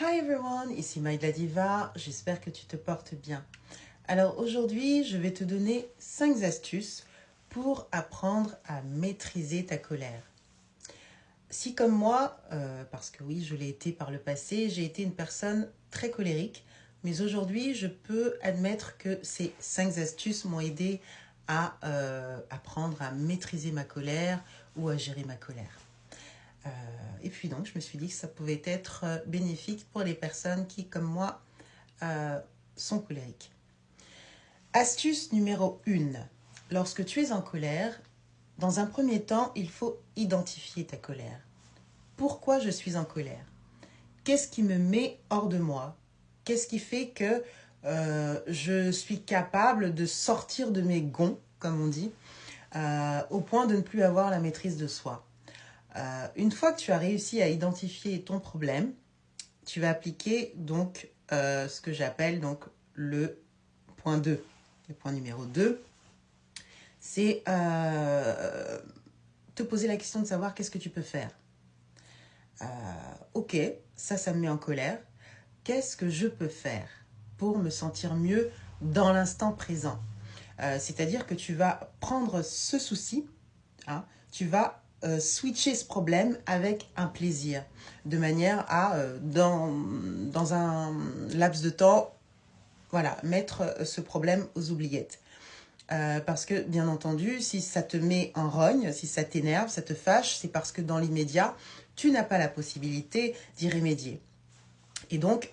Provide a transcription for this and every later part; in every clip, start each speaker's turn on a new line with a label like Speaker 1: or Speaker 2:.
Speaker 1: Hi everyone, ici Maïla Diva, j'espère que tu te portes bien. Alors aujourd'hui, je vais te donner 5 astuces pour apprendre à maîtriser ta colère. Si comme moi, parce que oui, je l'ai été par le passé, j'ai été une personne très colérique, mais aujourd'hui, je peux admettre que ces 5 astuces m'ont aidé à apprendre à maîtriser ma colère ou à gérer ma colère. Et puis donc, je me suis dit que ça pouvait être bénéfique pour les personnes qui, comme moi, sont colériques. Astuce numéro 1. Lorsque tu es en colère, dans un premier temps, il faut identifier ta colère. Pourquoi je suis en colère? Qu'est-ce qui me met hors de moi? Qu'est-ce qui fait que je suis capable de sortir de mes gonds, comme on dit, au point de ne plus avoir la maîtrise de soi? Une fois que tu as réussi à identifier ton problème, tu vas appliquer donc ce que j'appelle donc le point 2. Le point numéro 2, c'est te poser la question de savoir qu'est-ce que tu peux faire. Ok, ça me met en colère. Qu'est-ce que je peux faire pour me sentir mieux dans l'instant présent? C'est-à-dire que tu vas prendre ce souci, hein, tu vas switcher ce problème avec un plaisir, de manière à, dans un laps de temps, voilà, mettre ce problème aux oubliettes. Parce que, bien entendu, si ça te met en rogne, si ça t'énerve, ça te fâche, c'est parce que dans l'immédiat, tu n'as pas la possibilité d'y remédier. Et donc,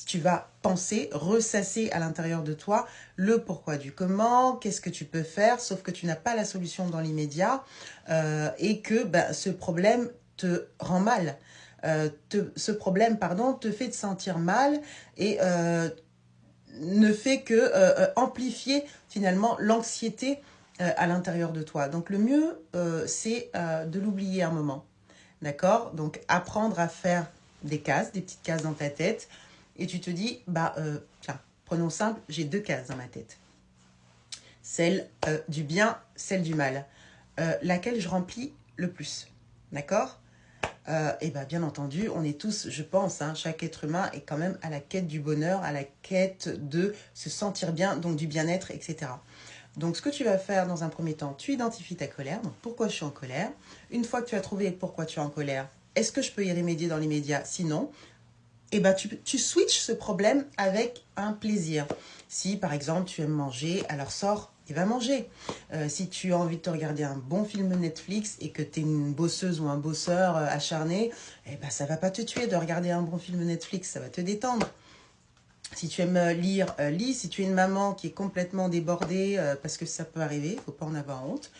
Speaker 1: tu vas penser, ressasser à l'intérieur de toi le pourquoi du comment, qu'est-ce que tu peux faire, sauf que tu n'as pas la solution dans l'immédiat et que ce problème te rend mal. Ce problème, te fait te sentir mal et ne fait que amplifier finalement l'anxiété à l'intérieur de toi. Donc le mieux, c'est de l'oublier un moment. D'accord? Donc apprendre à faire des cases, des petites cases dans ta tête. Et tu te dis, tiens, prenons simple, j'ai 2 cases dans ma tête. Celle du bien, celle du mal. Laquelle je remplis le plus. D'accord? Et bien entendu, on est tous, je pense, chaque être humain est quand même à la quête du bonheur, à la quête de se sentir bien, donc du bien-être, etc. Donc ce que tu vas faire dans un premier temps, tu identifies ta colère, donc pourquoi je suis en colère. Une fois que tu as trouvé pourquoi tu es en colère, est-ce que je peux y remédier dans l'immédiat? Sinon, tu switches ce problème avec un plaisir. Si par exemple tu aimes manger, alors sors et va manger. Si tu as envie de te regarder un bon film Netflix et que tu es une bosseuse ou un bosseur acharné, ça va pas te tuer de regarder un bon film Netflix, ça va te détendre. Si tu aimes lire, lis. Si tu es une maman qui est complètement débordée, parce que ça peut arriver, il ne faut pas en avoir honte.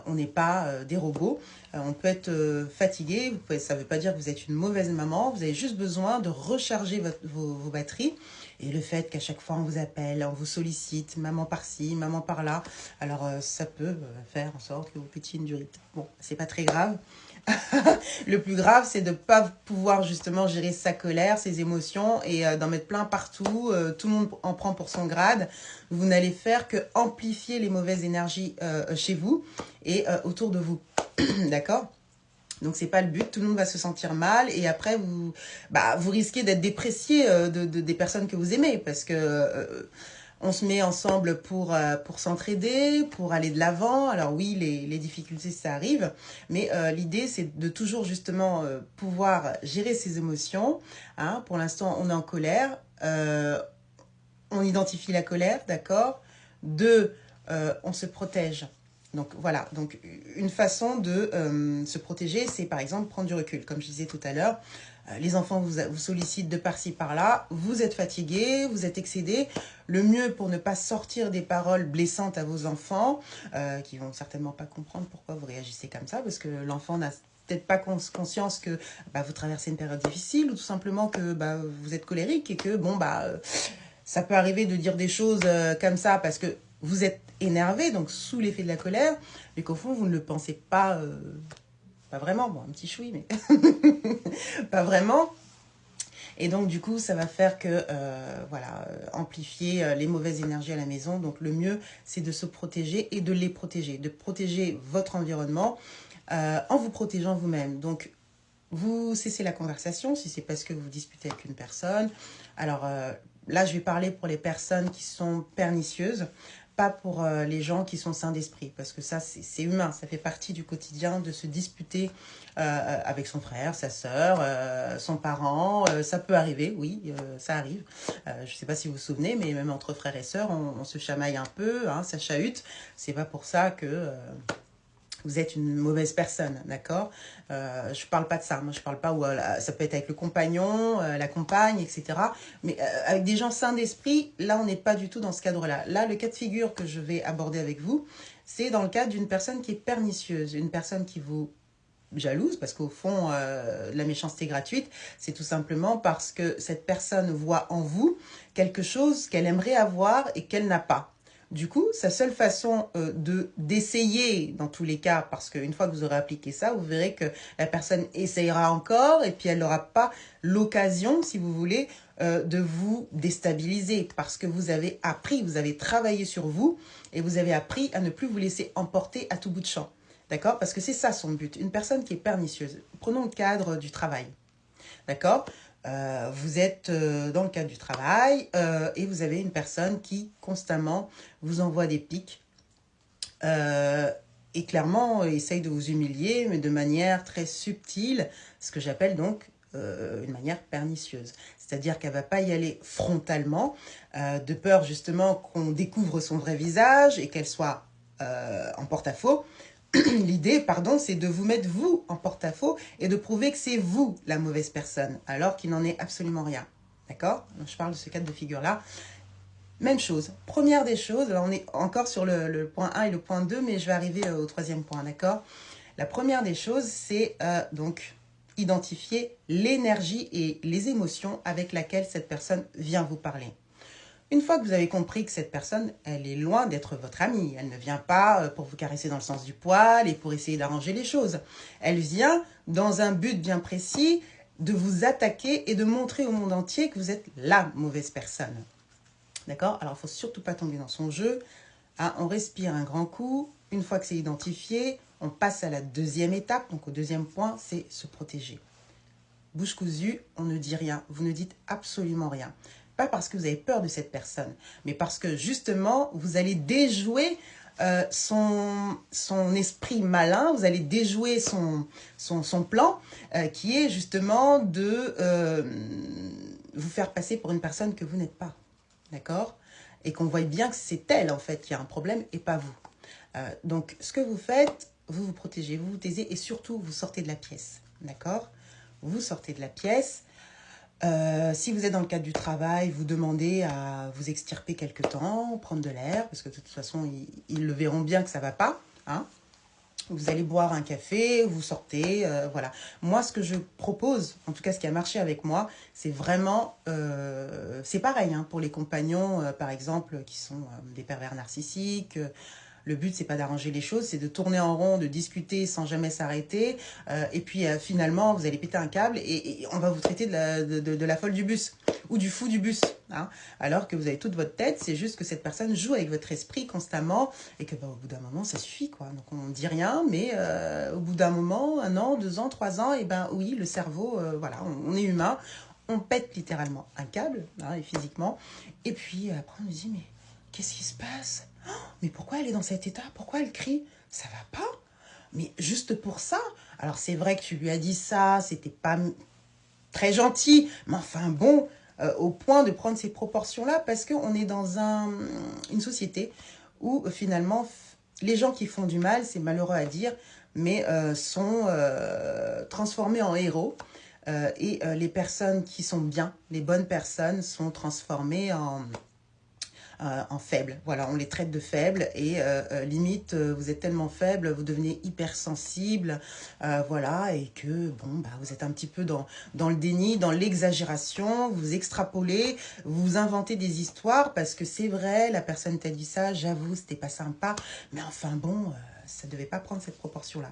Speaker 1: On n'est pas des robots. On peut être fatigué. Ça ne veut pas dire que vous êtes une mauvaise maman. Vous avez juste besoin de recharger vos batteries. Et le fait qu'à chaque fois on vous appelle, on vous sollicite, maman par-ci, maman par-là, alors ça peut faire en sorte que vous pétiez une durite. Bon, c'est pas très grave. Le plus grave, c'est de ne pas pouvoir justement gérer sa colère, ses émotions et d'en mettre plein partout. Tout le monde en prend pour son grade. Vous n'allez faire que amplifier les mauvaises énergies chez vous et autour de vous. D'accord ? Donc c'est pas le but, tout le monde va se sentir mal et après vous risquez d'être déprécié des personnes que vous aimez parce que on se met ensemble pour s'entraider, pour aller de l'avant. Alors oui, les difficultés, ça arrive, mais l'idée, c'est de toujours justement pouvoir gérer ses émotions. Hein. Pour l'instant, on est en colère. On identifie la colère, d'accord? 2, on se protège. Donc voilà, donc une façon de se protéger, c'est par exemple prendre du recul. Comme je disais tout à l'heure, les enfants vous sollicitent de par-ci par-là, vous êtes fatigué, vous êtes excédé. Le mieux pour ne pas sortir des paroles blessantes à vos enfants, qui vont certainement pas comprendre pourquoi vous réagissez comme ça, parce que l'enfant n'a peut-être pas conscience que vous traversez une période difficile ou tout simplement que vous êtes colérique et que ça peut arriver de dire des choses comme ça parce que vous êtes énervé, donc sous l'effet de la colère, mais qu'au fond, vous ne le pensez pas, pas vraiment. Bon, un petit choui, mais pas vraiment. Et donc, du coup, ça va faire que, amplifier les mauvaises énergies à la maison. Donc, le mieux, c'est de se protéger et de les protéger, de protéger votre environnement en vous protégeant vous-même. Donc, vous cessez la conversation si c'est parce que vous disputez avec une personne. Alors là, je vais parler pour les personnes qui sont pernicieuses, pas pour les gens qui sont sains d'esprit, parce que ça, c'est humain, ça fait partie du quotidien de se disputer avec son frère, sa sœur, son parent. Ça peut arriver, oui, ça arrive. Je ne sais pas si vous vous souvenez, mais même entre frères et sœurs, on se chamaille un peu, hein, ça chahute. C'est pas pour ça que vous êtes une mauvaise personne, d'accord. Je parle pas de ça, moi je parle pas où ça peut être avec le compagnon, la compagne, etc. Mais avec des gens sains d'esprit, là on n'est pas du tout dans ce cadre-là. Là, le cas de figure que je vais aborder avec vous, c'est dans le cadre d'une personne qui est pernicieuse, une personne qui vous jalouse, parce qu'au fond, la méchanceté gratuite, c'est tout simplement parce que cette personne voit en vous quelque chose qu'elle aimerait avoir et qu'elle n'a pas. Du coup, sa seule façon d'essayer, dans tous les cas, parce qu'une fois que vous aurez appliqué ça, vous verrez que la personne essayera encore et puis elle n'aura pas l'occasion, si vous voulez, de vous déstabiliser parce que vous avez appris, vous avez travaillé sur vous et vous avez appris à ne plus vous laisser emporter à tout bout de champ. D'accord? Parce que c'est ça son but. Une personne qui est pernicieuse. Prenons le cadre du travail. D'accord? Vous êtes dans le cadre du travail et vous avez une personne qui constamment vous envoie des pics et clairement essaye de vous humilier, mais de manière très subtile, ce que j'appelle donc une manière pernicieuse. C'est-à-dire qu'elle ne va pas y aller frontalement, de peur justement qu'on découvre son vrai visage et qu'elle soit en porte-à-faux. L'idée, pardon, c'est de vous mettre vous en porte-à-faux et de prouver que c'est vous la mauvaise personne, alors qu'il n'en est absolument rien. D'accord? Je parle de ce cas de figure-là. Même chose. Première des choses, là on est encore sur le point 1 et le point 2, mais je vais arriver au troisième point, d'accord? La première des choses, c'est donc identifier l'énergie et les émotions avec laquelle cette personne vient vous parler. Une fois que vous avez compris que cette personne, elle est loin d'être votre amie, elle ne vient pas pour vous caresser dans le sens du poil et pour essayer d'arranger les choses. Elle vient dans un but bien précis de vous attaquer et de montrer au monde entier que vous êtes la mauvaise personne. D'accord? Alors, il ne faut surtout pas tomber dans son jeu. Hein, on respire un grand coup. Une fois que c'est identifié, on passe à la deuxième étape. Donc, au deuxième point, c'est se protéger. Bouche cousue, on ne dit rien. Vous ne dites absolument rien. Pas parce que vous avez peur de cette personne, mais parce que justement, vous allez déjouer son esprit malin, vous allez déjouer son plan, qui est justement de vous faire passer pour une personne que vous n'êtes pas. D'accord? Et qu'on voit bien que c'est elle, en fait, qui a un problème et pas vous. Donc, ce que vous faites, vous vous protégez, vous vous taisez et surtout, vous sortez de la pièce. D'accord? Vous sortez de la pièce. Si vous êtes dans le cadre du travail, vous demandez à vous extirper quelque temps, prendre de l'air, parce que de toute façon, ils le verront bien que ça ne va pas. Hein. Vous allez boire un café, vous sortez, voilà. Moi, ce que je propose, en tout cas ce qui a marché avec moi, c'est vraiment, c'est pareil hein, pour les compagnons, par exemple, qui sont des pervers narcissiques. Le but, c'est pas d'arranger les choses, c'est de tourner en rond, de discuter sans jamais s'arrêter. Et puis, finalement, vous allez péter un câble et on va vous traiter de la folle du bus ou du fou du bus. Hein, alors que vous avez toute votre tête, c'est juste que cette personne joue avec votre esprit constamment et que au bout d'un moment, ça suffit. Quoi. Donc, on ne dit rien, mais au bout d'un moment, 1 an, 2 ans, 3 ans, et ben oui, le cerveau, voilà, on est humain. On pète littéralement un câble, hein, et physiquement. Et puis, après, on se dit, mais qu'est-ce qui se passe ? Mais pourquoi elle est dans cet état? Pourquoi elle crie? Ça va pas? Mais juste pour ça? Alors c'est vrai que tu lui as dit ça, c'était pas très gentil, mais enfin bon, au point de prendre ces proportions-là, parce qu'on est dans une société où finalement les gens qui font du mal, c'est malheureux à dire, mais sont transformés en héros. Et les personnes qui sont bien, les bonnes personnes, sont transformées en faibles. Voilà, on les traite de faibles et limite, vous êtes tellement faible, vous devenez hypersensible, voilà, et que bon, bah, vous êtes un petit peu dans le déni, dans l'exagération, vous extrapolez, vous inventez des histoires parce que c'est vrai, la personne t'a dit ça, j'avoue, c'était pas sympa, mais enfin bon, ça devait pas prendre cette proportion-là.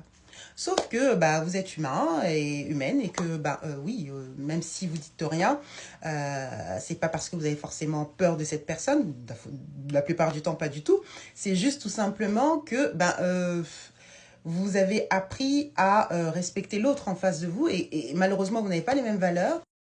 Speaker 1: Sauf que bah, vous êtes humain et humaine et que bah, oui, même si vous dites rien, c'est pas parce que vous avez forcément peur de cette personne, la plupart du temps pas du tout, c'est juste tout simplement que bah, vous avez appris à respecter l'autre en face de vous et malheureusement, vous n'avez pas les mêmes valeurs.